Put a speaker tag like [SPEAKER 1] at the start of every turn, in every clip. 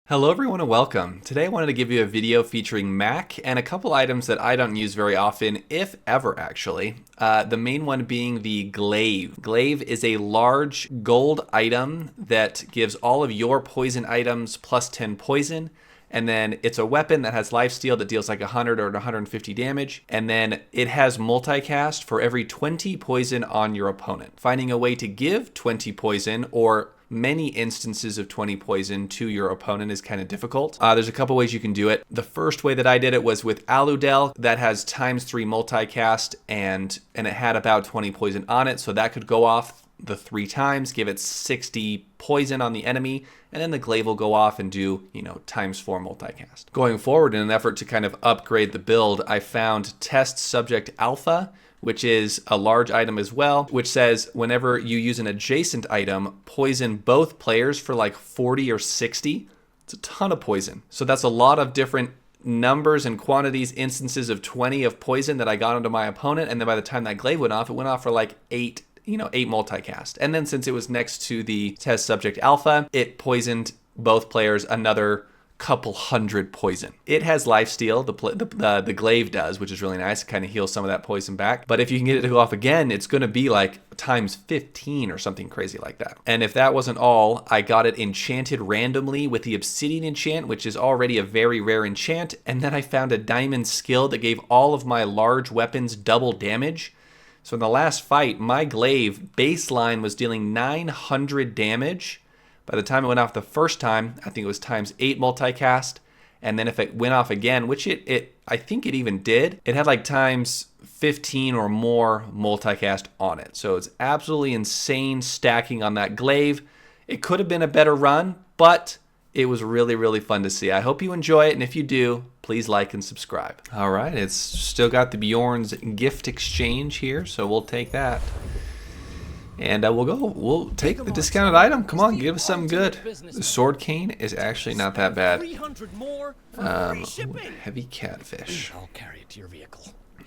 [SPEAKER 1] Hello everyone and welcome. Today I wanted to give you a video featuring Mac and a couple items that I don't use very often, if ever actually. The main one being the Glaive. Glaive is a large gold item that gives all of your poison items plus 10 poison. And then it's a weapon that has lifesteal that deals like 100 or 150 damage. And then it has multicast for every 20 poison on your opponent. Finding a way to give 20 poison or many instances of 20 poison to your opponent is kind of difficult. There's a couple ways you can do it. The first way that I did it was with Aludel. That has ×3 multicast and it had about 20 poison on it, so that could go off the 3 times, give it 60 poison on the enemy, and then the glaive will go off and do, ×4 multicast. Going forward, in an effort to kind of upgrade the build, I found Test Subject Alpha, which is a large item as well, which says whenever you use an adjacent item, poison both players for like 40 or 60. It's a ton of poison. So that's a lot of different numbers and quantities, instances of 20 of poison that I got onto my opponent, and then by the time that glaive went off, it went off for like 8 multicast. And then since it was next to the Test Subject Alpha, it poisoned both players another couple hundred poison. It has lifesteal, the glaive does, which is really nice. It kind of heals some of that poison back. But if you can get it to go off again, it's going to be like ×15 or something crazy like that. And if that wasn't all, I got it enchanted randomly with the Obsidian enchant, which is already a very rare enchant. And then I found a diamond skill that gave all of my large weapons double damage. So in the last fight, my glaive baseline was dealing 900 damage. By the time it went off the first time, I think it was ×8 multicast. And then if it went off again, which I think it even did, it had like ×15 or more multicast on it. So it's absolutely insane stacking on that glaive. It could have been a better run, but it was really, really fun to see. I hope you enjoy it, and if you do, please like and subscribe. All right, it's still got the Bjorn's gift exchange here, so we'll take that. And we'll take the discounted item. Come on, give us something good. The sword cane is actually not that bad. Heavy catfish.
[SPEAKER 2] I'll carry it to your vehicle.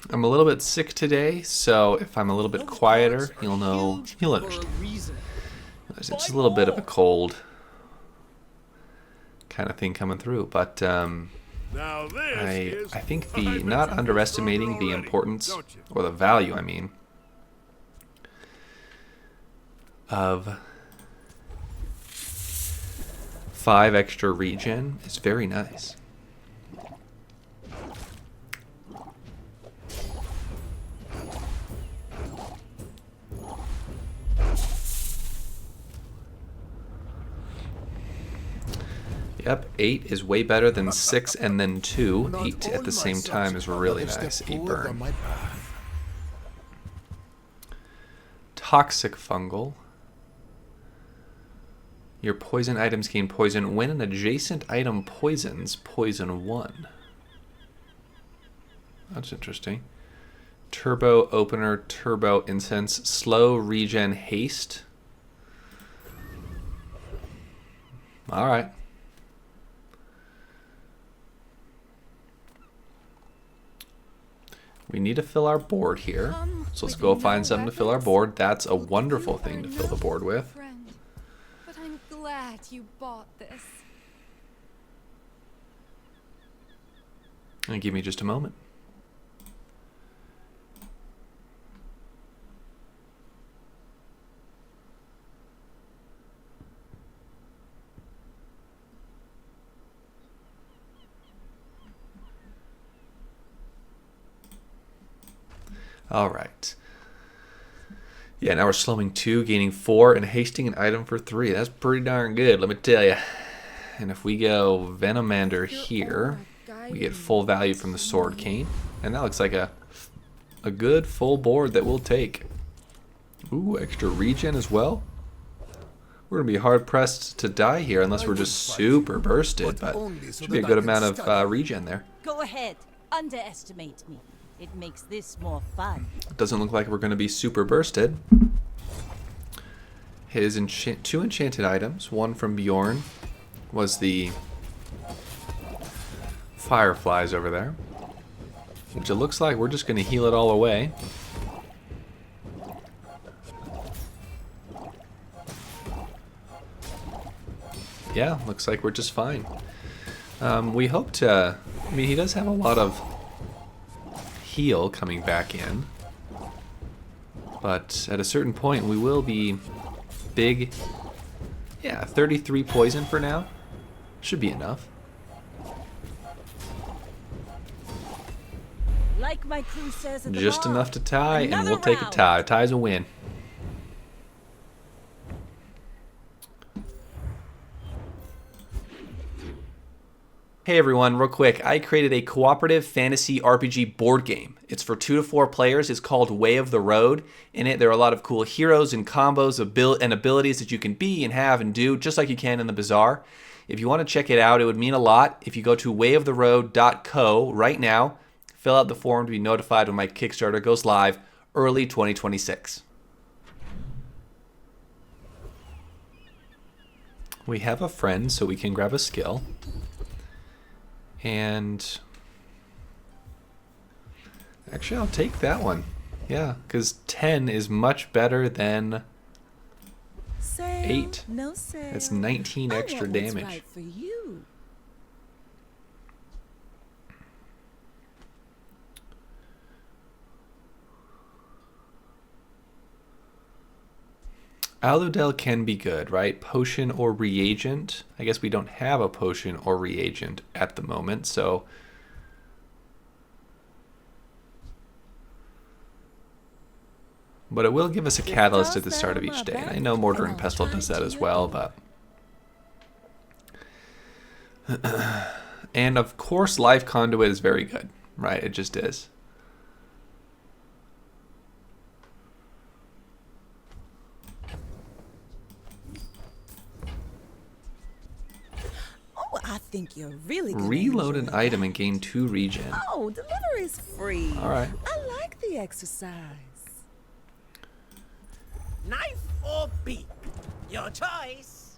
[SPEAKER 1] I'm a little bit sick today, so if I'm a little bit quieter, you'll understand. It's just a little bit of a cold kind of thing coming through, but I think not underestimating the importance or the value, of 5 extra regen is very nice. Yep, 8 is way better than 6 and then 2. 8 at the same time is really nice. 8 burn. Toxic fungal. Your poison items gain poison when an adjacent item poisons poison 1. That's interesting. Turbo opener, turbo incense, slow regen haste. Alright. We need to fill our board here. So let's go find something to fill our board. That's a wonderful thing to fill the board with.
[SPEAKER 3] But I'm glad you bought this.
[SPEAKER 1] And give me just a moment. All right. Yeah, now we're slowing 2, gaining 4, and hasting an item for 3. That's pretty darn good, let me tell you. And if we go Venomander here, we get full value from the sword cane. And that looks like a good full board that we'll take. Ooh, extra regen as well. We're going to be hard-pressed to die here unless we're just super bursted, but should be a good amount of regen there.
[SPEAKER 4] Go ahead, underestimate me. It makes this more fun.
[SPEAKER 1] It doesn't look like we're going to be super bursted. His 2 enchanted items, one from Bjorn, was the fireflies over there, which it looks like we're just going to heal it all away. Yeah, looks like we're just fine. We hope to... I mean, he does have a lot of heal coming back in. But at a certain point, we will be big... Yeah, 33 poison for now. Should be enough.
[SPEAKER 4] Like my crew says at the
[SPEAKER 1] Just
[SPEAKER 4] bar,
[SPEAKER 1] enough to tie, and
[SPEAKER 4] another
[SPEAKER 1] we'll take a
[SPEAKER 4] round.
[SPEAKER 1] tie. Tie's a win. Hey everyone, real quick, I created a cooperative fantasy RPG board game. It's for 2 to 4 players. It's called Way of the Road. In it, there are a lot of cool heroes and combos and abilities that you can be and have and do, just like you can in the Bazaar. If you want to check it out, it would mean a lot if you go to wayoftheroad.co right now, fill out the form to be notified when my Kickstarter goes live early 2026. We have a friend, so we can grab a skill. And actually, I'll take that one. Yeah, because 10 is much better than 8.
[SPEAKER 4] No sale.
[SPEAKER 1] That's 19 extra
[SPEAKER 4] I want what's
[SPEAKER 1] damage.
[SPEAKER 4] right for you.
[SPEAKER 1] Aludel can be good, right? Potion or reagent. I guess we don't have a potion or reagent at the moment, so... But it will give us a catalyst at the start of each day. And I know Mortar and Pestle does that as well, but... And of course, Life Conduit is very good, right? It just is.
[SPEAKER 4] Oh, I think you're really gonna
[SPEAKER 1] Reload
[SPEAKER 4] enjoy
[SPEAKER 1] an item and gain 2 regen.
[SPEAKER 4] Oh, delivery's free.
[SPEAKER 1] All right.
[SPEAKER 4] I like the exercise.
[SPEAKER 2] Knife or beak? Your choice.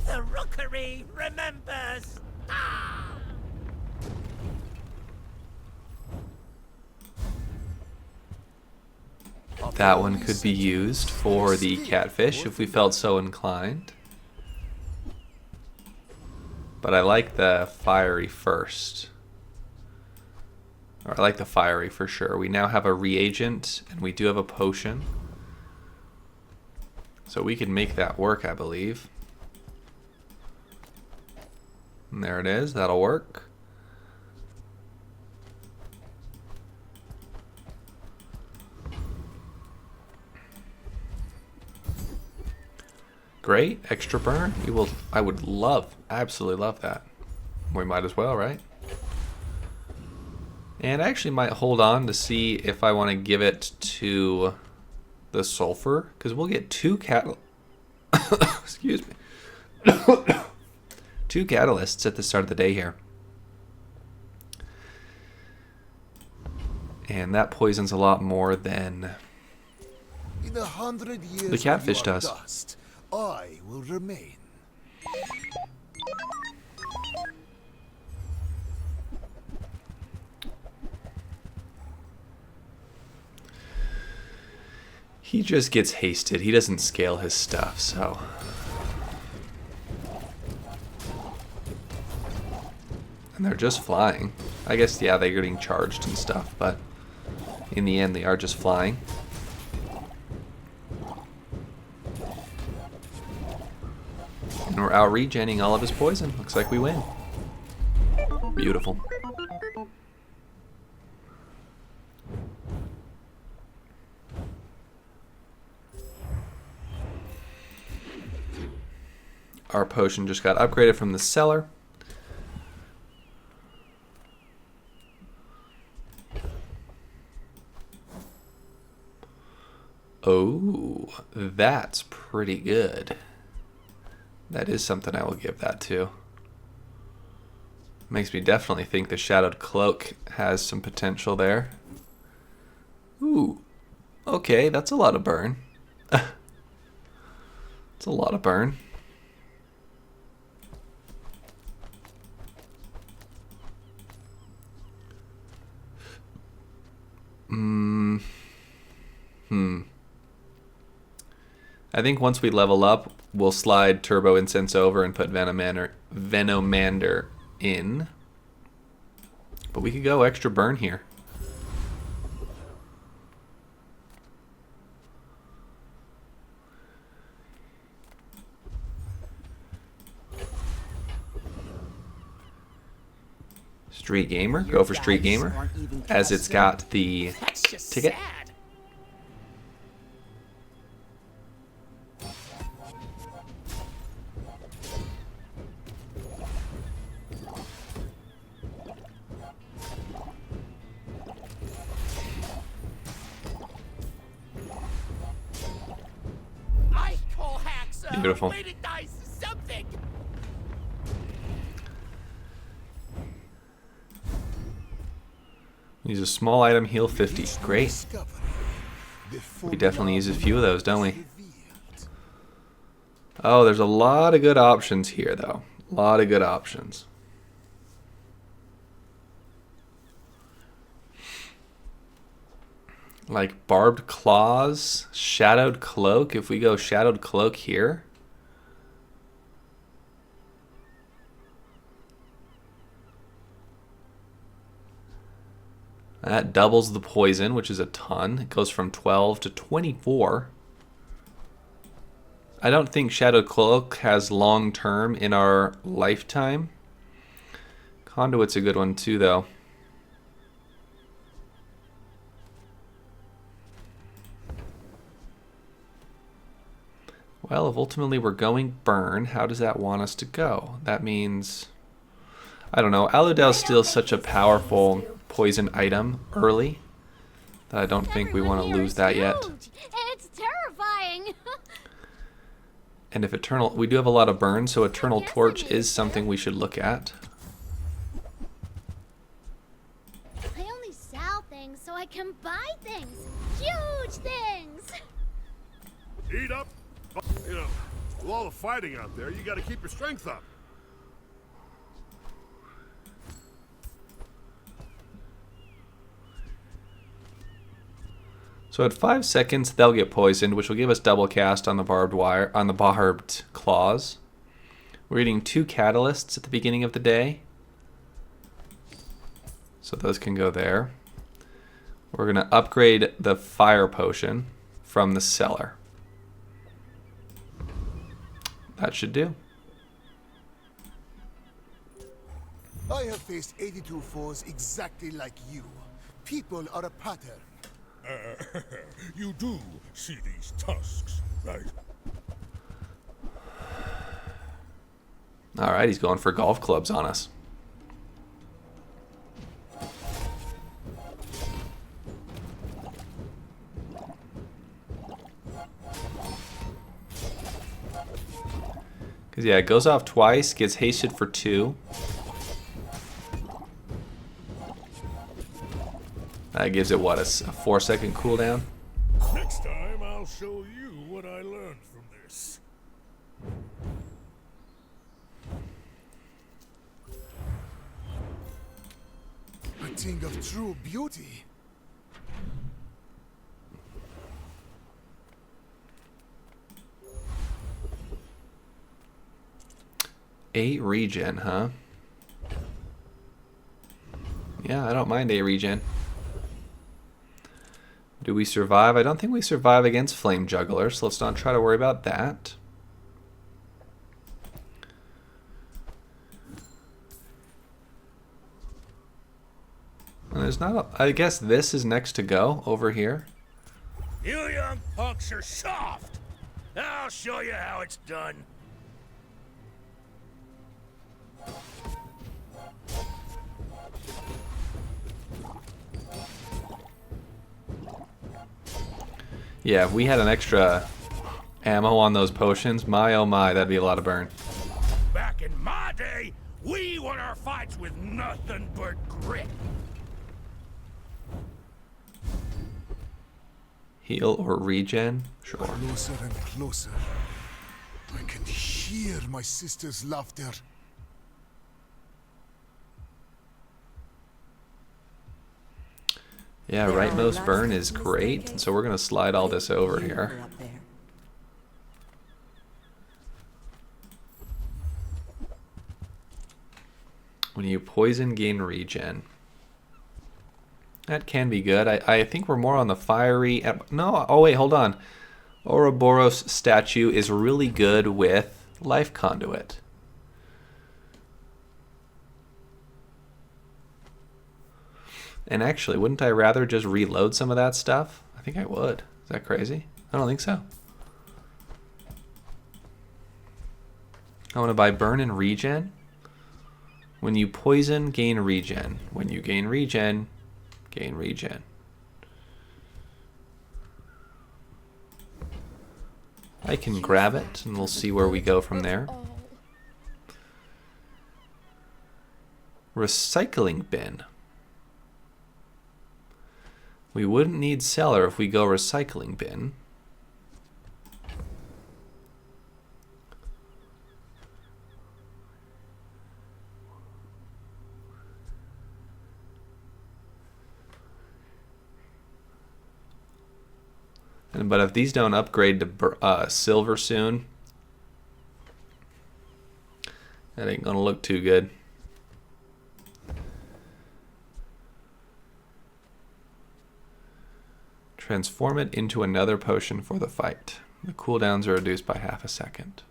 [SPEAKER 2] The rookery remembers.
[SPEAKER 1] That one could be used for the catfish if we felt so inclined. But I like the fiery first. Or I like the fiery for sure. We now have a reagent and we do have a potion. So we can make that work, I believe. And there it is. That'll work. Great, extra burn. I would love, absolutely love that. We might as well, right? And I actually might hold on to see if I want to give it to the sulfur, because we'll get 2 excuse me. 2 catalysts at the start of the day here. And that poisons a lot more than
[SPEAKER 5] In 100 years
[SPEAKER 1] the catfish
[SPEAKER 5] when you are
[SPEAKER 1] does.
[SPEAKER 5] dust, I will remain.
[SPEAKER 1] He just gets hasted. He doesn't scale his stuff, so... And they're just flying. I guess, yeah, they're getting charged and stuff, but in the end, they are just flying. And we're out regenning all of his poison. Looks like we win. Beautiful. Our potion just got upgraded from the cellar. Oh, that's pretty good. That is something I will give that to. Makes me definitely think the Shadowed Cloak has some potential there. Ooh, okay, that's a lot of burn. It's a lot of burn. I think once we level up, we'll slide Turbo Incense over and put Venomander in. But we could go extra burn here. Street Gamer, go for Street Gamer, as it's got the ticket.
[SPEAKER 2] I call hacks
[SPEAKER 1] Beautiful.
[SPEAKER 2] weighted dice something.
[SPEAKER 1] Use a small item, heal 50. Great. We definitely use a few of those, don't we? Oh, there's a lot of good options here, though. A lot of good options. Like Barbed Claws, Shadowed Cloak. If we go Shadowed Cloak here. That doubles the poison, which is a ton. It goes from 12 to 24. I don't think Shadow Cloak has long term in our lifetime. Conduit's a good one too, though. Well, if ultimately we're going burn, how does that want us to go? That means, I don't know. Aludel's still such a powerful poison item early that I don't think we want to lose that yet.
[SPEAKER 3] It's terrifying.
[SPEAKER 1] And if Eternal, we do have a lot of burn, so Eternal Torch is something we should look at.
[SPEAKER 3] I only sell things so I can buy things. Huge things.
[SPEAKER 6] Eat up. You know, with all the fighting out there, you gotta keep your strength up.
[SPEAKER 1] So at 5 seconds, they'll get poisoned, which will give us double cast on the barbed wire, on the barbed claws. We're eating 2 catalysts at the beginning of the day, so those can go there. We're gonna upgrade the fire potion from the cellar. That should do.
[SPEAKER 5] I have faced 82 foes exactly like you. People are a pattern.
[SPEAKER 6] You do see these tusks, right?
[SPEAKER 1] Alright, he's going for golf clubs on us. Because, yeah, it goes off twice, gets hasted for 2. That gives it, what, a 4-second cooldown?
[SPEAKER 6] Next time, I'll show you what I learned from this.
[SPEAKER 5] A thing of true beauty.
[SPEAKER 1] Eight regen, huh? Yeah, I don't mind 8 regen. Do we survive? I don't think we survive against Flame Juggler, so let's not try to worry about that. And there's not a, I guess this is next to go over here.
[SPEAKER 2] You young punks are soft. I'll show you how it's done.
[SPEAKER 1] Yeah, if we had an extra ammo on those potions, my oh my, that'd be a lot of burn.
[SPEAKER 2] Back in my day, we won our fights with nothing but grit.
[SPEAKER 1] Heal or regen? Sure.
[SPEAKER 5] Closer and closer. I can hear my sister's laughter.
[SPEAKER 1] Yeah, rightmost burn is great. So we're going to slide all this over here.
[SPEAKER 4] Up there.
[SPEAKER 1] When you poison, gain regen. That can be good. I think we're more on the fiery... No, oh wait, hold on. Ouroboros statue is really good with life conduit. And actually, wouldn't I rather just reload some of that stuff? I think I would. Is that crazy? I don't think so. I want to buy burn and regen. When you poison, gain regen. When you gain regen, gain regen. I can grab it, and we'll see where we go from there. Recycling bin. We wouldn't need cellar if we go recycling bin. But if these don't upgrade to silver soon, that ain't gonna look too good. Transform it into another potion for the fight. The cooldowns are reduced by half a second.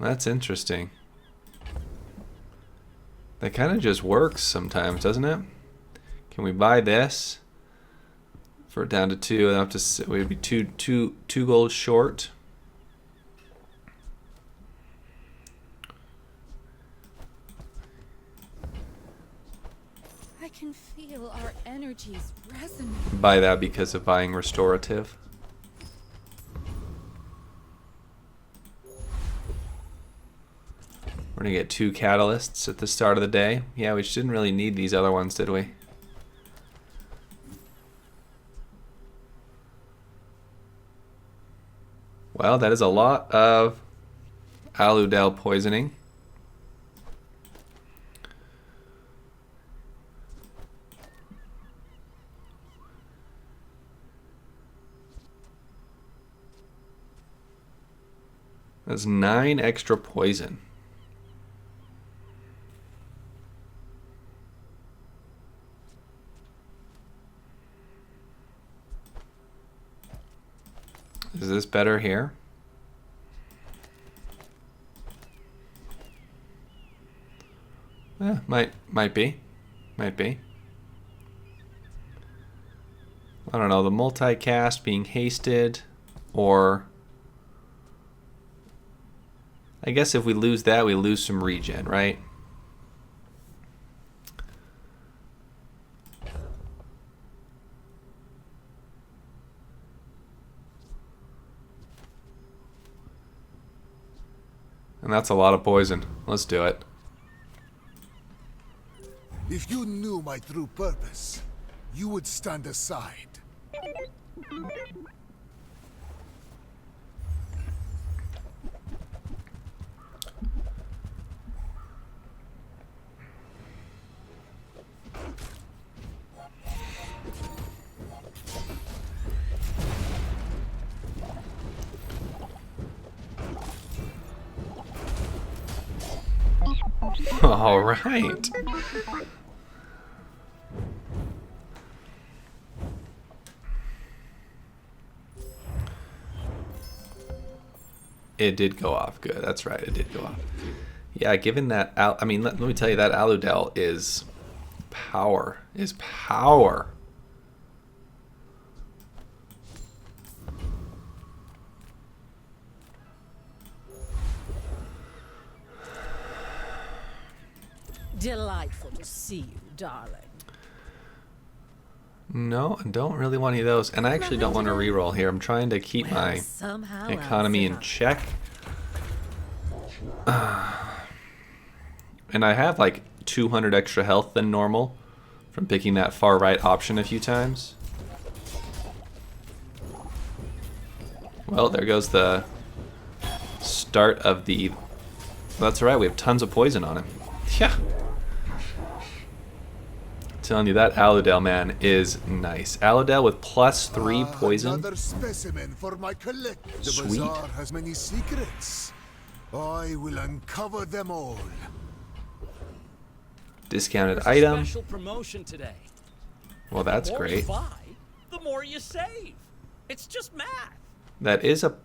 [SPEAKER 1] That's interesting. That kind of just works sometimes, doesn't it? Can we buy this for down to 2? I'll have to. We'd be two gold short.
[SPEAKER 7] I can feel our energies resonate.
[SPEAKER 1] Buy that because of buying restorative. We're gonna get 2 catalysts at the start of the day. Yeah, we just didn't really need these other ones, did we? Well, that is a lot of Aludel poisoning. That's 9 extra poison. Is this better here? Yeah, might be. Might be. I don't know, the multicast being hasted, or I guess if we lose that, we lose some regen, right? And that's a lot of poison. Let's do it.
[SPEAKER 5] If you knew my true purpose, you would stand aside.
[SPEAKER 1] All right. It did go off. Good. That's right. It did go off. Yeah, given that, I mean, let me tell you, that Aludel is power. Is power.
[SPEAKER 4] Delightful to see you, darling.
[SPEAKER 1] No, I don't really want any of those. And I actually don't want to reroll here. I'm trying to keep my
[SPEAKER 4] Somehow
[SPEAKER 1] economy in check. And I have like 200 extra health than normal from picking that far right option a few times. Well, there goes the start of the... That's right, we have tons of poison on him. Yeah. Telling you, that Allodale, man, is nice. Allodale with +3 poison.
[SPEAKER 5] Another specimen for my collection. The
[SPEAKER 1] Sweet.
[SPEAKER 5] Bazaar has many secrets. I will uncover them all.
[SPEAKER 1] Discounted
[SPEAKER 8] There's a
[SPEAKER 1] item.
[SPEAKER 8] special promotion today.
[SPEAKER 1] Well, that's
[SPEAKER 8] The more
[SPEAKER 1] great.
[SPEAKER 8] you buy, the more you save. It's just math.
[SPEAKER 1] That is a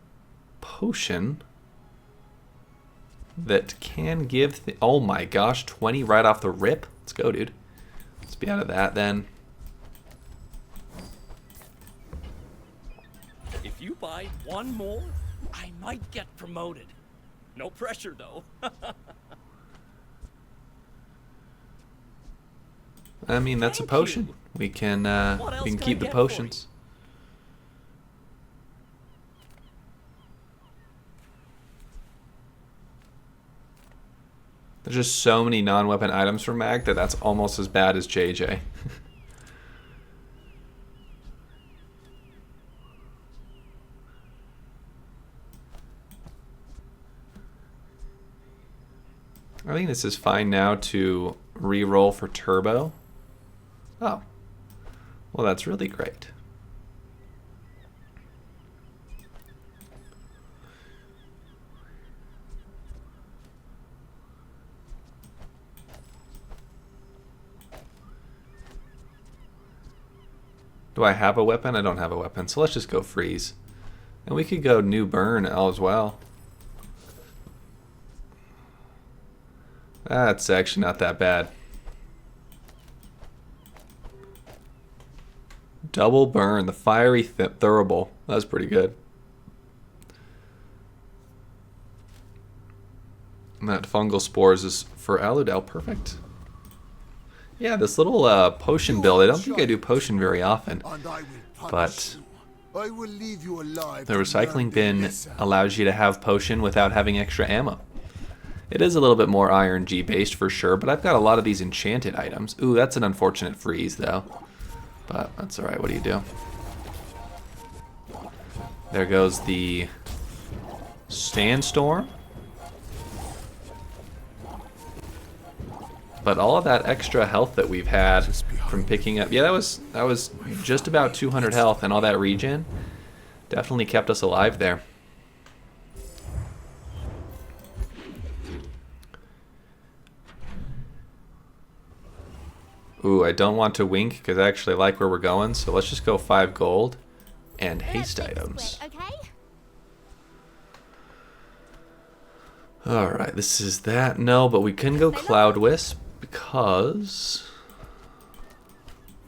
[SPEAKER 1] potion that can give... oh my gosh, 20 right off the rip. Let's go, dude. Let's be out of that then.
[SPEAKER 8] If you buy one more, I might get promoted. No pressure, though.
[SPEAKER 1] I mean, that's a
[SPEAKER 8] Thank
[SPEAKER 1] potion.
[SPEAKER 8] you.
[SPEAKER 1] We can
[SPEAKER 8] What else
[SPEAKER 1] we can
[SPEAKER 8] can I
[SPEAKER 1] keep the
[SPEAKER 8] get for you?
[SPEAKER 1] potions. There's just so many non-weapon items for Mag that that's almost as bad as JJ. I think this is fine now to re-roll for turbo. Oh. Well, that's really great. Do I have a weapon? I don't have a weapon, so let's just go freeze. And we could go new burn as well. That's actually not that bad. Double burn, the fiery thurible. That was pretty good. And that fungal spores is for Allodale, perfect. Yeah, this little potion build, I don't think I do potion very often.
[SPEAKER 5] And I will
[SPEAKER 1] But
[SPEAKER 5] punish you. I will leave you alive.
[SPEAKER 1] the
[SPEAKER 5] to
[SPEAKER 1] recycling
[SPEAKER 5] learn the
[SPEAKER 1] bin
[SPEAKER 5] lesson.
[SPEAKER 1] allows you to have potion without having extra ammo. It is a little bit more Iron G based for sure, but I've got a lot of these enchanted items. Ooh, that's an unfortunate freeze though. But that's alright, what do you do? There goes the Sandstorm. But all of that extra health that we've had from picking up... yeah, that was just about 200 health, and all that regen definitely kept us alive there. Ooh, I don't want to wink because I actually like where we're going, so let's just go 5 gold and haste
[SPEAKER 3] Let's
[SPEAKER 1] items.
[SPEAKER 3] split, okay?
[SPEAKER 1] Alright, this is that. No, but we can go Cloud Wisp because...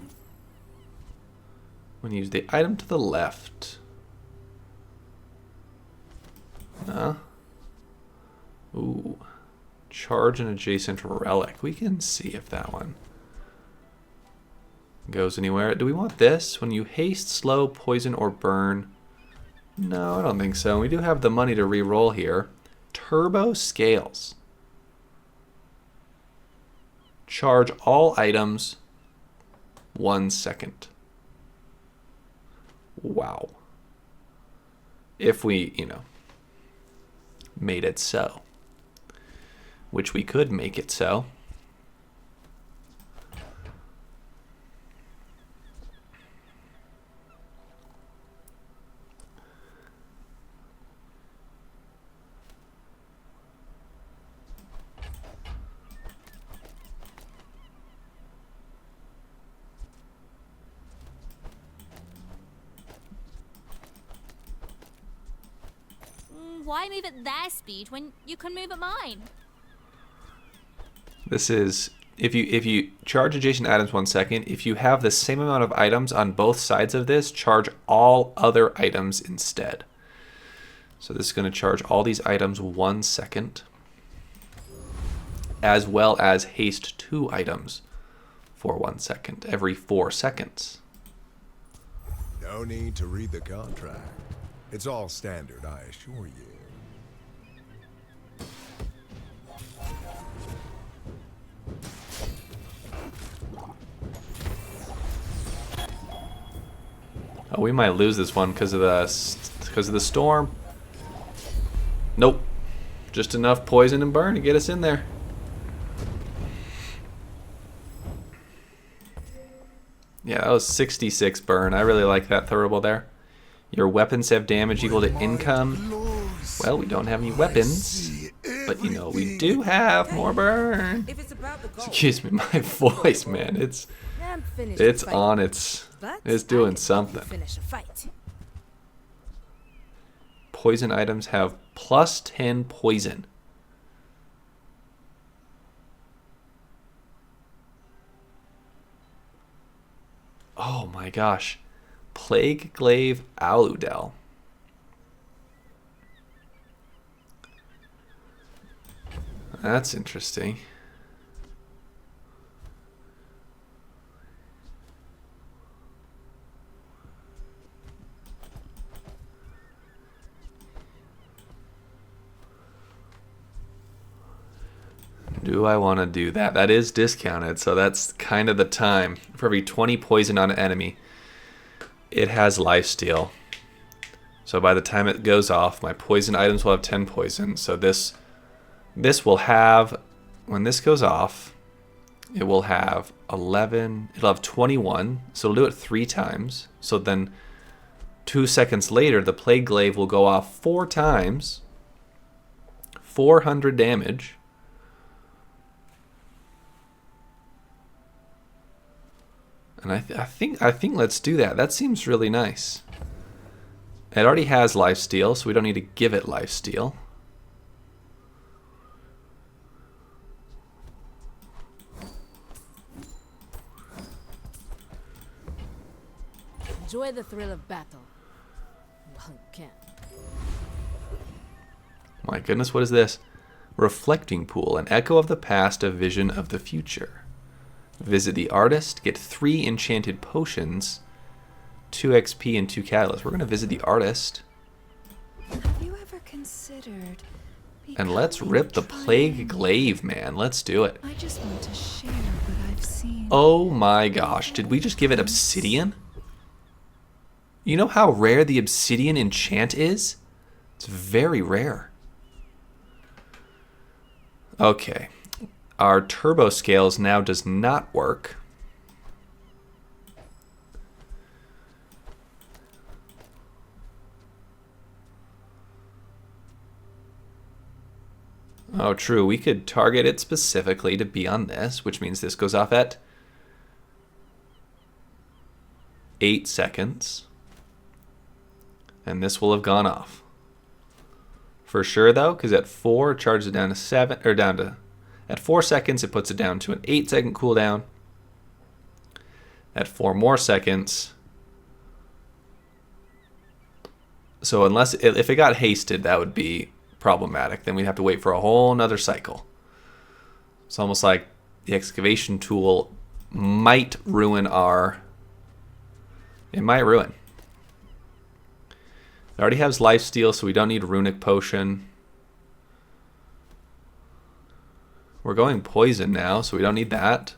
[SPEAKER 1] I'm going to use the item to the left. Ooh. Charge an adjacent relic. We can see if that one goes anywhere. Do we want this? When you haste, slow, poison, or burn? No, I don't think so. We do have the money to re-roll here. Turbo scales. Charge all items 1 second. Wow. If we, made it so. Which we could make it so.
[SPEAKER 3] Why move at their speed when you can move at mine?
[SPEAKER 1] This is, if you charge adjacent items 1 second, if you have the same amount of items on both sides of this, charge all other items instead. So this is going to charge all these items 1 second, as well as haste 2 items for 1 second, every 4 seconds.
[SPEAKER 9] No need to read the contract. It's all standard, I assure you.
[SPEAKER 1] Oh, we might lose this one because of the storm. Nope. Just enough poison and burn to get us in there. Yeah, that was 66 burn. I really like that throwable there. Your weapons have damage equal to income. Well, we don't have any weapons, but you know we do have more burn.
[SPEAKER 10] If it's about the goal,
[SPEAKER 1] Excuse me, my voice, man. It's on its. It's doing something.
[SPEAKER 10] finish a fight.
[SPEAKER 1] Poison items have plus 10 poison. Oh my gosh. Plague Glaive Aludel. That's interesting. Do I want to do that? That is discounted, so that's kind of the time. For every 20 poison on an enemy, it has lifesteal. So by the time it goes off, my poison items will have 10 poison. So this will have, when this goes off, it will have 11, it'll have 21, so it'll do it 3 times. So then 2 seconds later, the Plague Glaive will go off 4 times, 400 damage. And I think let's do that. That seems really nice. It already has lifesteal, so we don't need to give it lifesteal.
[SPEAKER 10] Enjoy the thrill of battle. Well, you can.
[SPEAKER 1] My goodness, what is this? Reflecting Pool, an echo of the past, a vision of the future. Visit the artist, get 3 enchanted potions, 2 XP, and 2 catalysts. We're going to visit the artist.
[SPEAKER 7] Have you ever considered...
[SPEAKER 1] And let's rip the Plague Glaive, man. Let's do it.
[SPEAKER 7] I just want to share what I've seen.
[SPEAKER 1] Oh my gosh, did we just give it obsidian? You know how rare the obsidian enchant is? It's very rare. Okay. Our turbo scales now does not work. Oh, true. We could target it specifically to be on this, which means this goes off at 8 seconds. And this will have gone off. For sure, though, because at 4, it charges it down to 7, or down to... At 4 seconds, it puts it down to an 8-second cooldown. At 4 more seconds. So if it got hasted, that would be problematic. Then we'd have to wait for a whole nother cycle. It's almost like the excavation tool might ruin our... It might ruin. It already has lifesteal, so we don't need runic potion. We're going poison now, so we don't need that.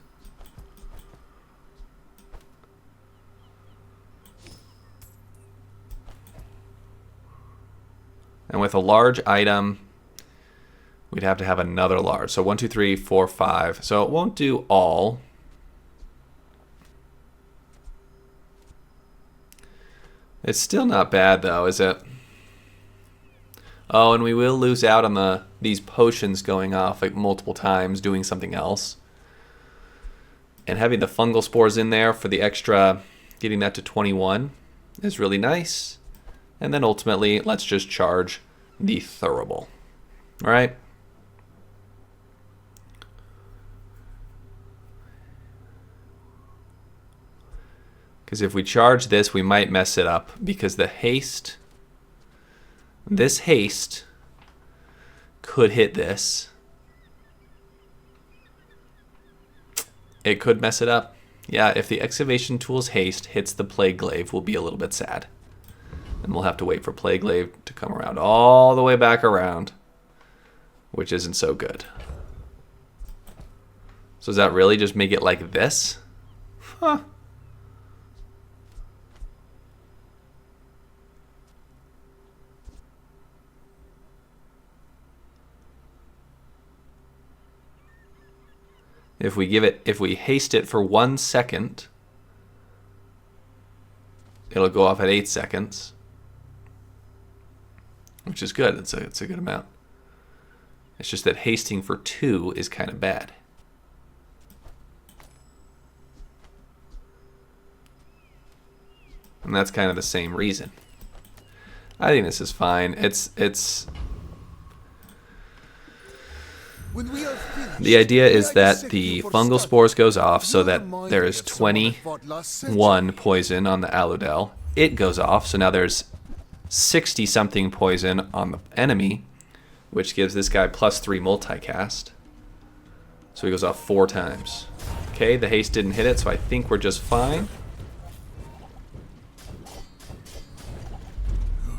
[SPEAKER 1] And with a large item, we'd have to have another large. So 1, 2, 3, 4, 5. So it won't do all. It's still not bad though, is it? Oh, and we will lose out on these potions going off like multiple times doing something else. And having the fungal spores in there for the extra, getting that to 21 is really nice. And then ultimately, let's just charge the throwable. All right? Because if we charge this, we might mess it up. Because the haste... This haste could hit this. It could mess it up. Yeah, if the excavation tool's haste hits the Plague Glaive, we'll be a little bit sad. And we'll have to wait for Plague Glaive to come around all the way back around, which isn't so good. So does that really just make it like this? Huh. If we haste it for 1 second, it'll go off at 8 seconds, which is good. It's a good amount. It's just that hasting for 2 is kind of bad. And that's kind of the same reason. I think this is fine. The idea is that the fungal spores goes off so that there is 21 poison on the Aludel. It goes off, so now there's 60 something poison on the enemy, which gives this guy +3 multicast. So he goes off 4 times. Okay, the haste didn't hit it, so I think we're just fine.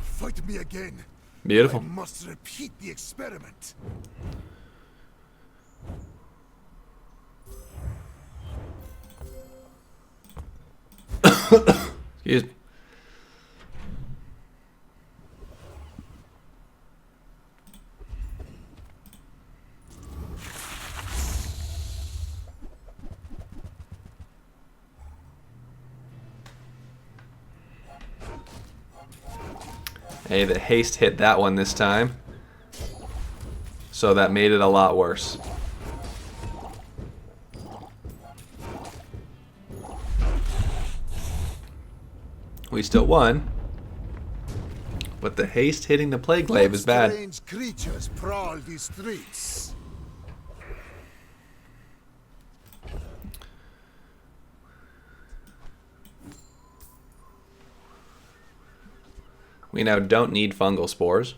[SPEAKER 5] Fight me again.
[SPEAKER 1] Beautiful.
[SPEAKER 5] I must repeat the experiment.
[SPEAKER 1] Excuse me. Hey, the haste hit that one this time, so that made it a lot worse. We still won, but the haste hitting the Plague Glaive is bad.
[SPEAKER 5] Strange creatures prowl these streets.
[SPEAKER 1] We now don't need fungal spores.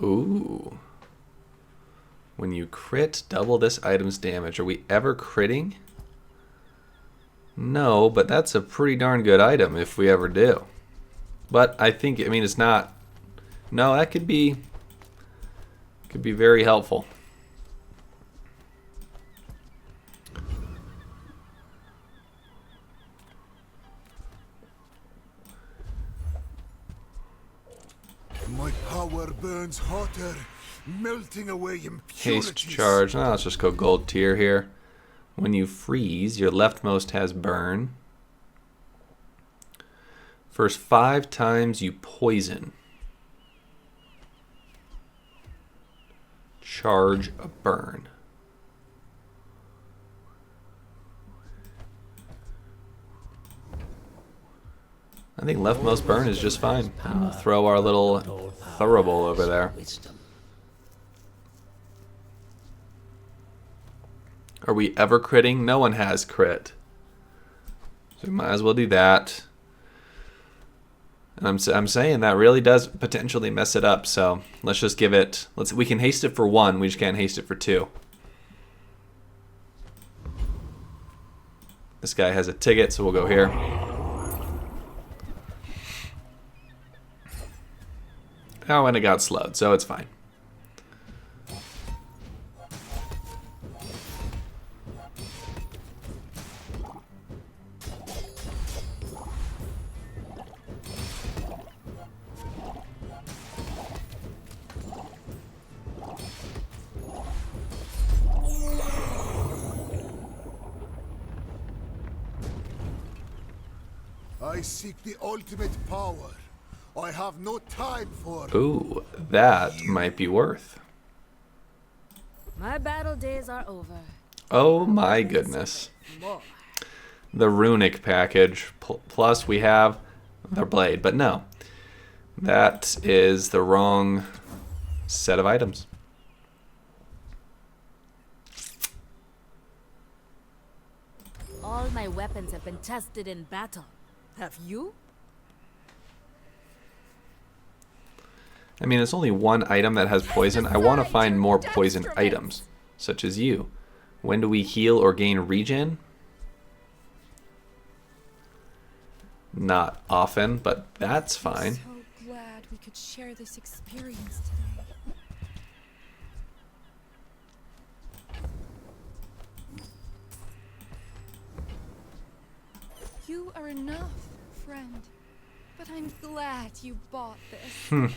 [SPEAKER 1] Ooh. When you crit, double this item's damage. Are we ever critting? No, but that's a pretty darn good item if we ever do. But I think, I mean, it's not... No, that could be very helpful.
[SPEAKER 5] My power burns hotter, melting away impurities.
[SPEAKER 1] Haste charge. Oh, let's just go gold tier here. When you freeze, your leftmost has burn. First 5 times you poison. Charge a burn. I think leftmost burn is just fine. And we'll throw our little Thurible over there. Are we ever critting? No one has crit. So we might as well do that. And I'm saying that really does potentially mess it up, so let's just give it... we can haste it for 1, we just can't haste it for 2. This guy has a ticket, so we'll go here. Oh, and it got slowed, so it's fine.
[SPEAKER 5] I seek the ultimate power. I have no time for...
[SPEAKER 1] Ooh, that might be worth.
[SPEAKER 10] My battle days are over.
[SPEAKER 1] Oh my goodness.
[SPEAKER 10] More.
[SPEAKER 1] The runic package, plus we have the blade. But no, that is the wrong set of items.
[SPEAKER 10] All my weapons have been tested in battle. Have you?
[SPEAKER 1] I mean, it's only one item that has poison. I want to find more poison items, such as you. When do we heal or gain regen? Not often, but that's fine.
[SPEAKER 7] I'm so glad we could share this experience today. You are enough, friend. But I'm glad you bought this.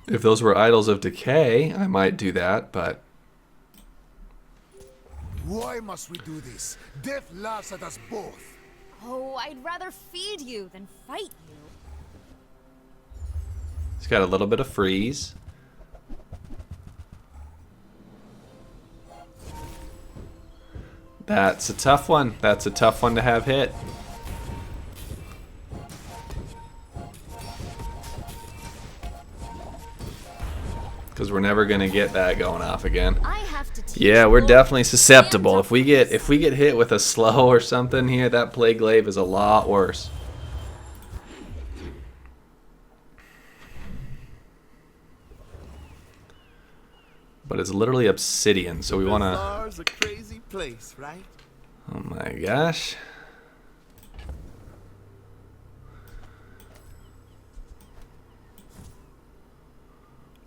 [SPEAKER 1] If those were idols of decay, I might do that, but
[SPEAKER 5] Why must we do this? Death laughs at us both.
[SPEAKER 10] Oh, I'd rather feed you than fight you.
[SPEAKER 1] it's got a little bit of freeze. That's a tough one. That's a tough one to have hit. Because we're never gonna get that going off again.
[SPEAKER 10] I have to teach
[SPEAKER 1] Yeah, we're
[SPEAKER 10] you
[SPEAKER 1] definitely susceptible. If we get hit with a slow or something here, that Plague Glaive is a lot worse. But it's literally obsidian, so we wanna.
[SPEAKER 5] Bazar's a crazy place, right?
[SPEAKER 1] Oh my gosh.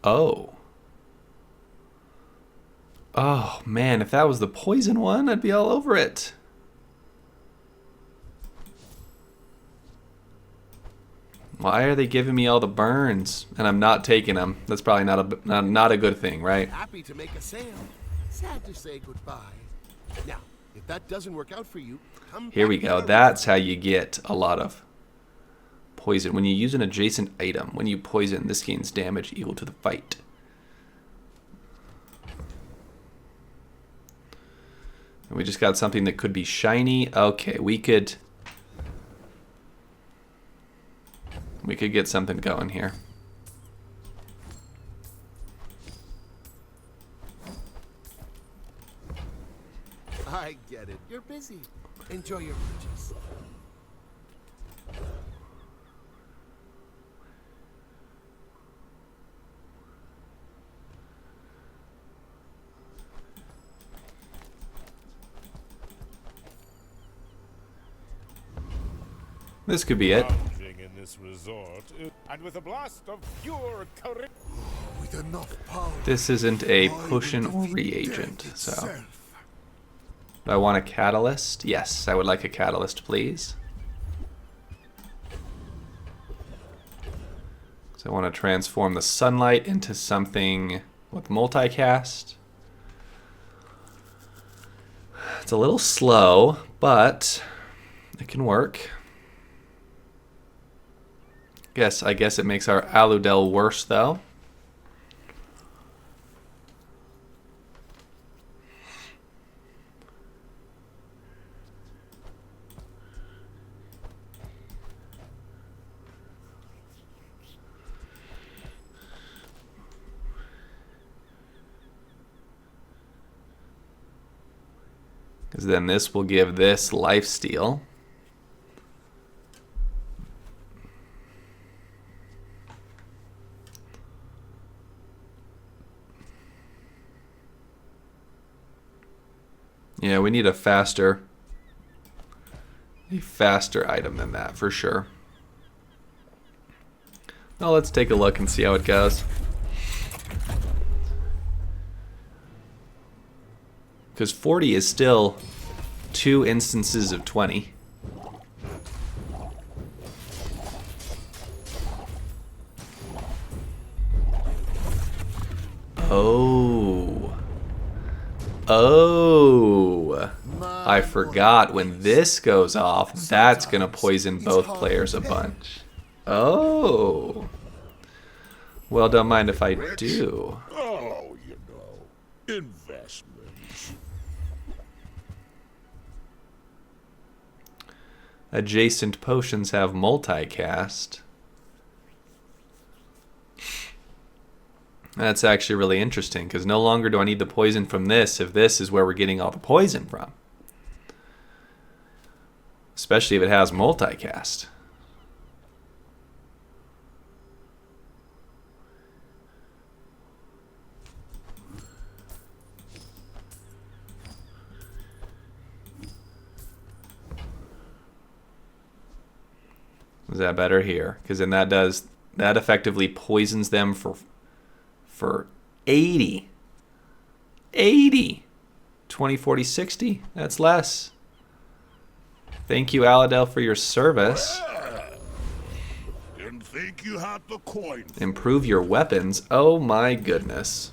[SPEAKER 1] Oh. Oh man, if that was the poison one, I'd be all over it. Why are they giving me all the burns and I'm not taking them? That's probably not a good thing, right?
[SPEAKER 5] Happy to make a sale. Sad to say goodbye. Now, if that doesn't work out for you, come
[SPEAKER 1] Here
[SPEAKER 5] back
[SPEAKER 1] we go.
[SPEAKER 5] here.
[SPEAKER 1] That's how you get a lot of poison. When you use an adjacent item, when you poison, this gains damage equal to the fight. And we just got something that could be shiny. Okay, we could get something going here.
[SPEAKER 5] I get it. You're busy. Enjoy your purchase.
[SPEAKER 1] This could be it.
[SPEAKER 6] Lounging in this resort, and with a blast of pure courage.
[SPEAKER 5] With enough power.
[SPEAKER 1] This isn't a
[SPEAKER 5] I will
[SPEAKER 1] potion or
[SPEAKER 5] defeat
[SPEAKER 1] reagent,
[SPEAKER 5] death
[SPEAKER 1] so.
[SPEAKER 5] itself.
[SPEAKER 1] Do I want a catalyst? Yes, I would like a catalyst, please. So I want to transform the sunlight into something with multicast. It's a little slow, but it can work. I guess it makes our Aludel worse, though. Because then this will give this lifesteal. Yeah, we need a faster item than that for sure. Well, let's take a look and see how it goes. Because 40 is still 2 instances of 20. Oh. Oh. I forgot when this goes off, that's going to poison both players a bunch. Oh. Well, don't mind if I do.
[SPEAKER 6] Oh, you know, investments.
[SPEAKER 1] Adjacent potions have multicast. That's actually really interesting, because no longer do I need the poison from this if this is where we're getting all the poison from. Especially if it has multicast. Is that better here? Because then that effectively poisons them for 80. 20, 40, 60. That's less. Thank you, Aladel, for your service.
[SPEAKER 2] Didn't think you had the coin.
[SPEAKER 1] Improve your weapons. Oh my goodness.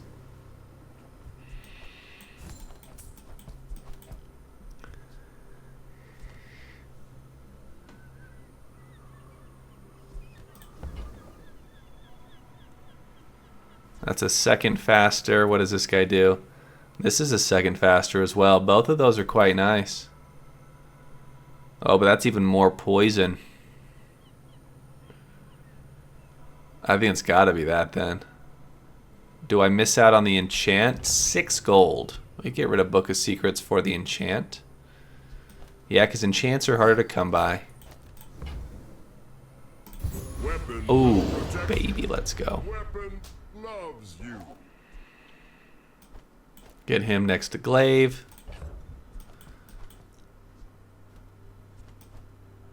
[SPEAKER 1] That's a second faster. What does this guy do? This is a second faster as well. Both of those are quite nice. Oh, but that's even more poison. I think it's got to be that then. Do I miss out on the enchant? 6 gold. We get rid of Book of Secrets for the enchant. Yeah, because enchants are harder to come by. Oh, baby, let's go. Get him next to Glaive.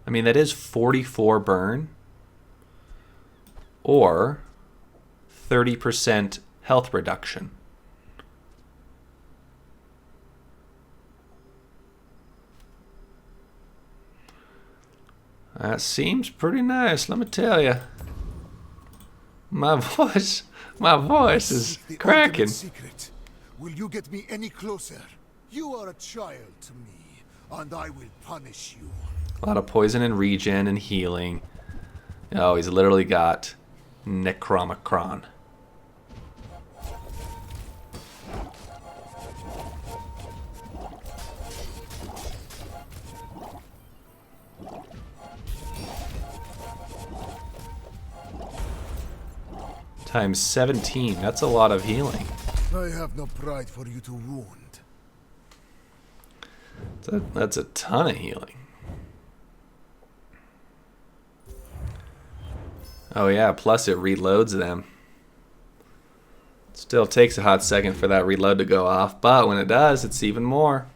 [SPEAKER 1] I mean, that is 44 burn. Or 30% health reduction. That seems pretty nice, let me tell you. My voice is cracking.
[SPEAKER 5] Secret. Will you get me any closer? You are a child to me, and I will punish you.
[SPEAKER 1] A lot of poison and regen and healing. Oh, he's literally got Necromicron. Times 17. That's a lot of healing.
[SPEAKER 5] I have no pride for you to wound.
[SPEAKER 1] That's a ton of healing. Oh yeah, plus it reloads them. Still takes a hot second for that reload to go off, but when it does, it's even more.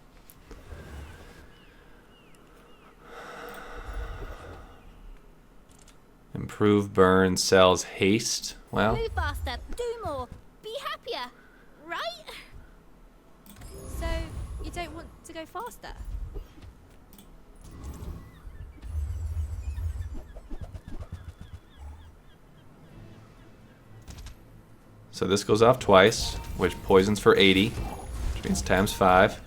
[SPEAKER 1] Improve burn, sells haste. Well,
[SPEAKER 3] Move faster, do more, be happier, right?
[SPEAKER 7] So, you don't want to go faster?
[SPEAKER 1] so this goes off twice, which poisons for 80, which means times 5.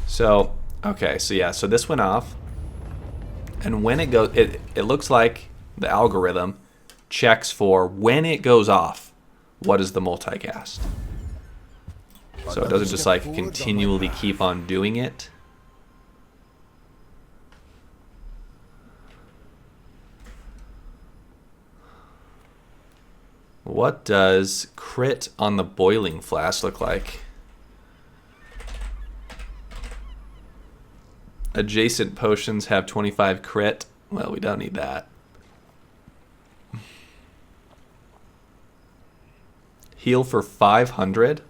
[SPEAKER 1] So, okay, so yeah, so this went off. And when it goes, it looks like the algorithm checks for when it goes off, what is the multicast. So it doesn't just like continually keep on doing it. What does crit on the boiling flask look like? Adjacent potions have 25 crit. Well, we don't need that. Heal for 500.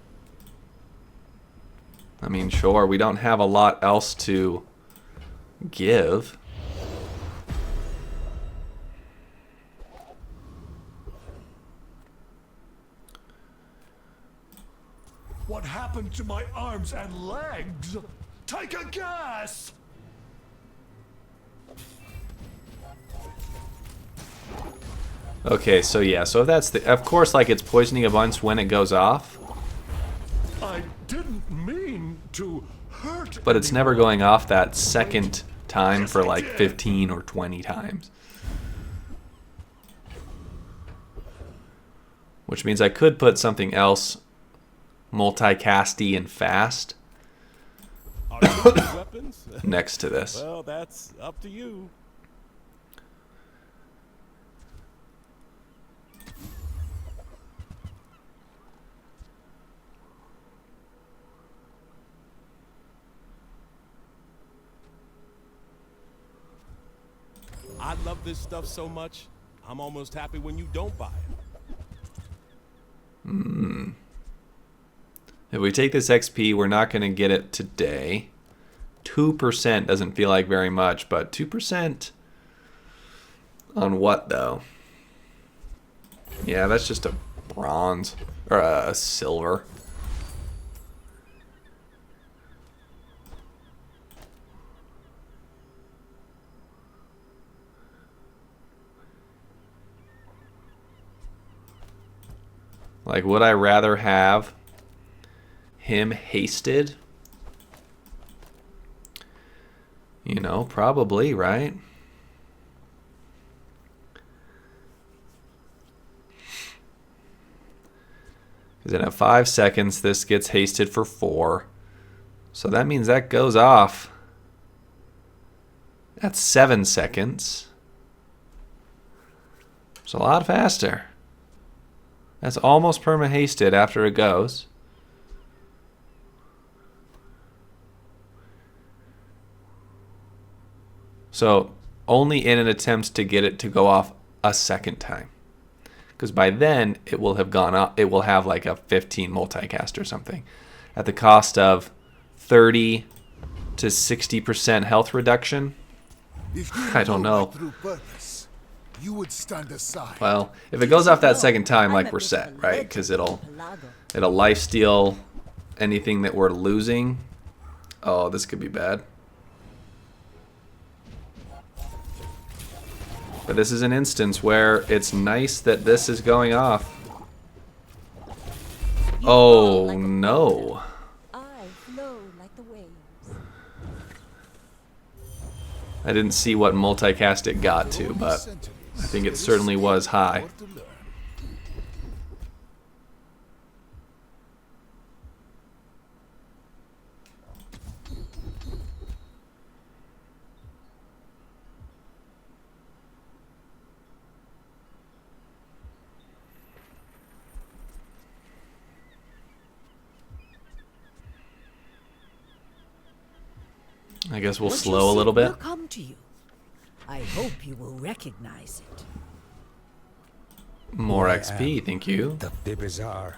[SPEAKER 1] I mean, sure, we don't have a lot else to give.
[SPEAKER 2] What happened to my arms and legs? Take a guess!
[SPEAKER 1] Okay, so yeah, so if that's the, of course, like it's poisoning a bunch when it goes off.
[SPEAKER 2] I didn't mean to hurt.
[SPEAKER 1] But it's never going off that second time for like 15 or 20 times. Which means I could put something else multicasty and fast
[SPEAKER 8] Weapons?
[SPEAKER 1] next to this.
[SPEAKER 8] Well, that's up to you.
[SPEAKER 11] this stuff so much, I'm almost happy when you don't buy it.
[SPEAKER 1] If we take this XP, we're not going to get it today. 2% doesn't feel like very much, but 2% on what, though? Yeah, that's just a bronze, or a silver. Like, would I rather have him hasted? You know, probably, right? Because then at 5 seconds, this gets hasted for 4. So that means that goes off at 7 seconds. It's a lot faster. That's almost perma-hasted after it goes. So only in an attempt to get it to go off a second time. Because by then it will have gone up. It will have like a 15 multicast or something. At the cost of 30 to 60% health reduction. I don't know.
[SPEAKER 5] You would stand aside.
[SPEAKER 1] Well, if it goes off that second time, like, we're set, right? Because it'll lifesteal anything that we're losing. Oh, this could be bad. But this is an instance where it's nice that this is going off. Oh, no. I didn't see what multicast it got to, but I think it certainly was high. I guess we'll slow a little bit.
[SPEAKER 12] Will come to you. I hope you will recognize it.
[SPEAKER 1] More XP, thank you.
[SPEAKER 13] The Bazaar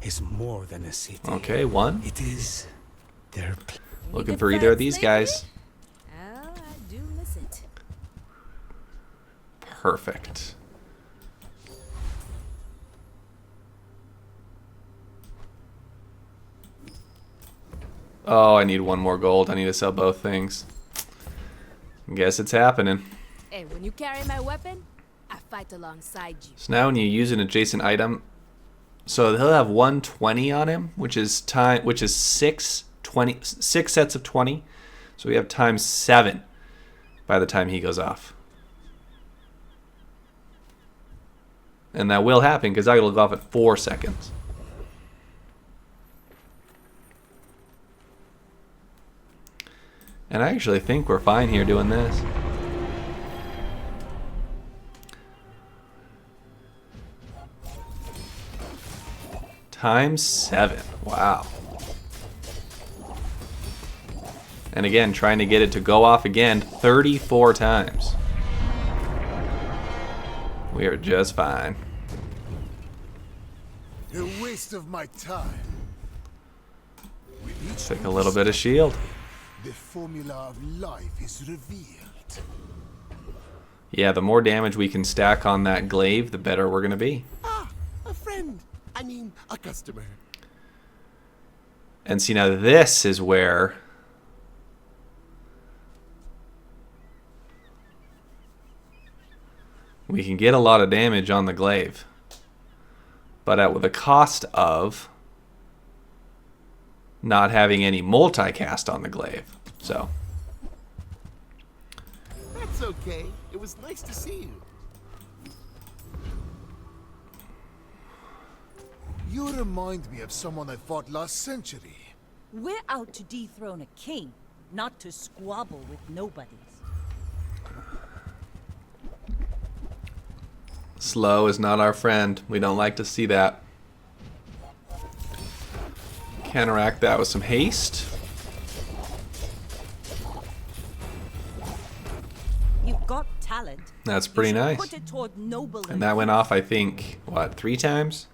[SPEAKER 13] is more than a city.
[SPEAKER 1] Okay, 1.
[SPEAKER 13] It is their
[SPEAKER 1] looking for either of these guys.
[SPEAKER 10] Oh, I do miss it.
[SPEAKER 1] Perfect. Oh, I need 1 more gold. I need to sell both things. Guess it's happening.
[SPEAKER 10] Hey, when you carry my weapon, I fight alongside you.
[SPEAKER 1] So now when you use an adjacent item, so he'll have 120 on him, which is 6 sets of 20. So we have times 7 by the time he goes off. And that will happen because I will go off at 4 seconds. And I actually think we're fine here doing this. Times 7. Wow. And again, trying to get it to go off again 34 times. We are just fine.
[SPEAKER 5] A waste of my time.
[SPEAKER 1] Take a little bit of shield.
[SPEAKER 5] The formula of life is revealed.
[SPEAKER 1] Yeah, the more damage we can stack on that glaive, the better we're going to be.
[SPEAKER 13] Ah, a friend. I mean, a customer.
[SPEAKER 1] And see, now this is where we can get a lot of damage on the glaive. But at the cost of not having any multicast on the glaive. So
[SPEAKER 13] that's okay. It was nice to see you.
[SPEAKER 5] You remind me of someone I fought last century.
[SPEAKER 4] We're out to dethrone a king, not to squabble with nobodies.
[SPEAKER 1] slow is not our friend. We don't like to see that. Counteract that with some haste.
[SPEAKER 4] You've got talent.
[SPEAKER 1] That's pretty nice.
[SPEAKER 4] Put it toward noble
[SPEAKER 1] And that went off, I think, what, 3 times?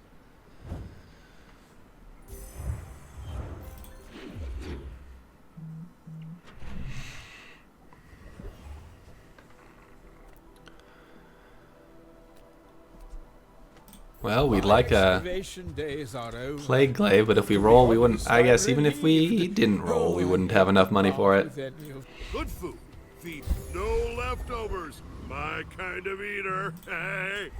[SPEAKER 1] Well, we'd like a Plague Glaive, but if we roll, we wouldn't. I guess even if we didn't roll, we wouldn't have enough money for it.
[SPEAKER 6] Good food. Feed no leftovers. My kind of eater. Hey.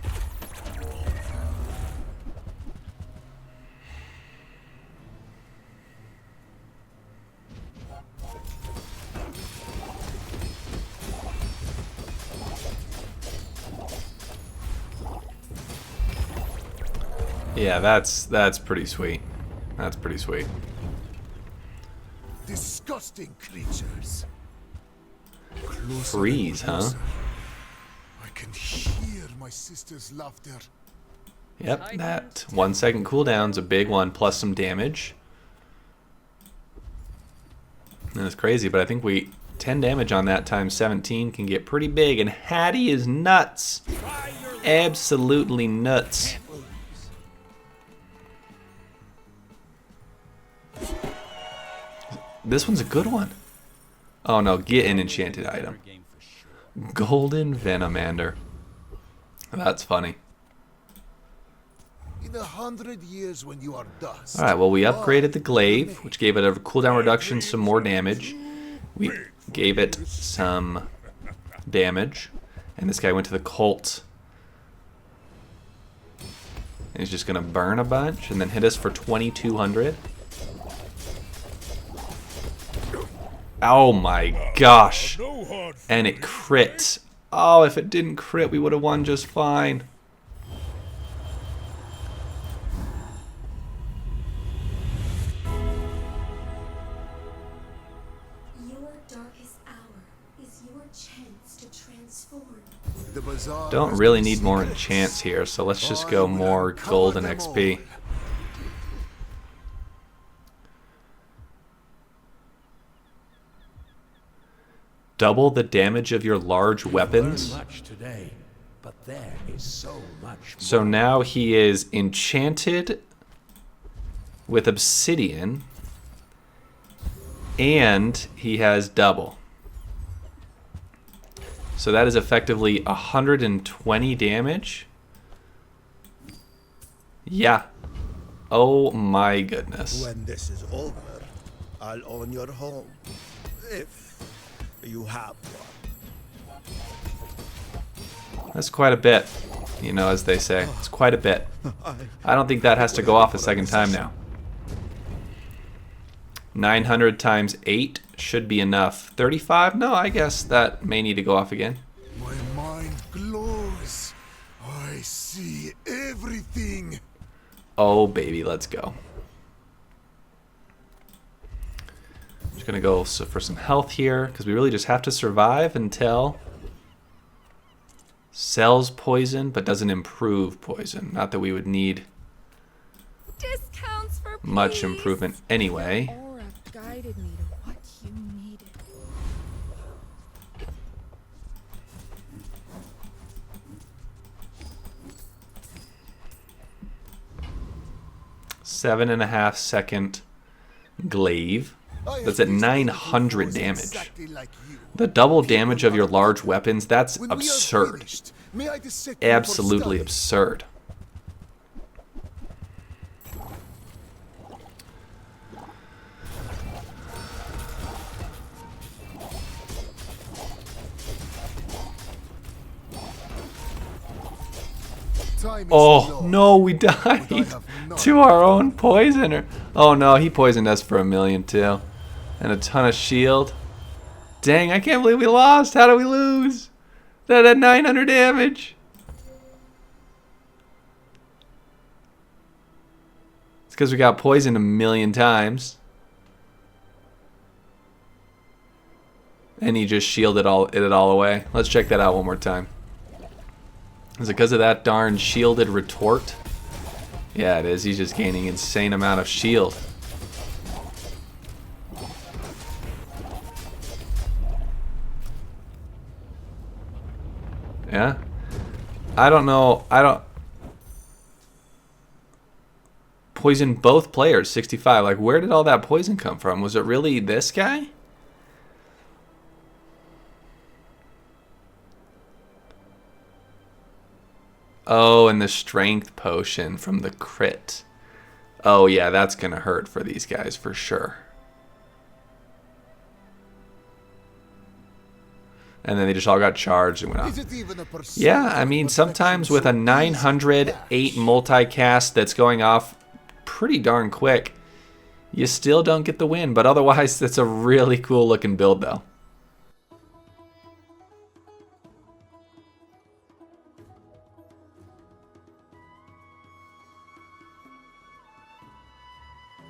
[SPEAKER 1] Yeah, that's pretty sweet. That's pretty sweet.
[SPEAKER 5] Disgusting creatures.
[SPEAKER 1] Freeze, huh?
[SPEAKER 5] I can hear my sister's laughter.
[SPEAKER 1] Yep, that 1 second cooldown's a big one, plus some damage. And it's crazy, but I think 10 damage on that times 17 can get pretty big, and Hattie is nuts. Absolutely nuts. This one's a good one. Oh no, get an enchanted item. Golden Venomander. That's funny.
[SPEAKER 5] In 100 years when you are dust.
[SPEAKER 1] Alright, well we upgraded the glaive, which gave it a cooldown reduction, some more damage. We gave it some damage. And this guy went to the Colt. And he's just gonna burn a bunch and then hit us for 2,200. Oh my gosh. And it crit. Oh, if it didn't crit, we would have won just fine.
[SPEAKER 14] Your darkest hour is your chance to transform.
[SPEAKER 5] The Bazaar
[SPEAKER 1] Don't really need more enchants here, so let's just go more golden XP. Double the damage of your large weapons. So now he is enchanted with obsidian, and he has double. So that is effectively 120 damage. Yeah. Oh my goodness.
[SPEAKER 15] When this is over, I'll own your home. If you have one.
[SPEAKER 1] That's quite a bit, you know, as they say. It's quite a bit. I don't think that has to go off a second time now. 900 times 8 should be enough. 35? No, I guess that may need to go off again.
[SPEAKER 5] My mind glows. I see everything.
[SPEAKER 1] Oh, baby, let's go. Just gonna go for some health here, because we really just have to survive until sells poison, but doesn't improve poison. Not that we would need
[SPEAKER 7] Discounts for
[SPEAKER 1] much
[SPEAKER 7] peace.
[SPEAKER 1] improvement anyway.
[SPEAKER 7] Aura guided me to what you needed.
[SPEAKER 1] 7.5 second glaive. That's at 900 damage. The double damage of your large weapons, that's absurd. Absolutely absurd. Oh no, we died to our own poisoner. Oh no, he poisoned us for 1,000,000 too. And a ton of shield. Dang, I can't believe we lost. How did we lose? That had 900 damage. It's because we got poisoned 1,000,000 times. And he just shielded it all away. Let's check that out one more time. Is it because of that darn shielded retort? Yeah, it is. He's just gaining insane amount of shield. Yeah. I don't know. Poison both players, 65. Like, where did all that poison come from? Was it really this guy? Oh, and the strength potion from the crit. Oh, yeah, that's going to hurt for these guys for sure. And then they just all got charged and went off. Yeah, I mean, sometimes with a 908 multicast that's going off pretty darn quick, you still don't get the win. But otherwise, that's a really cool looking build, though.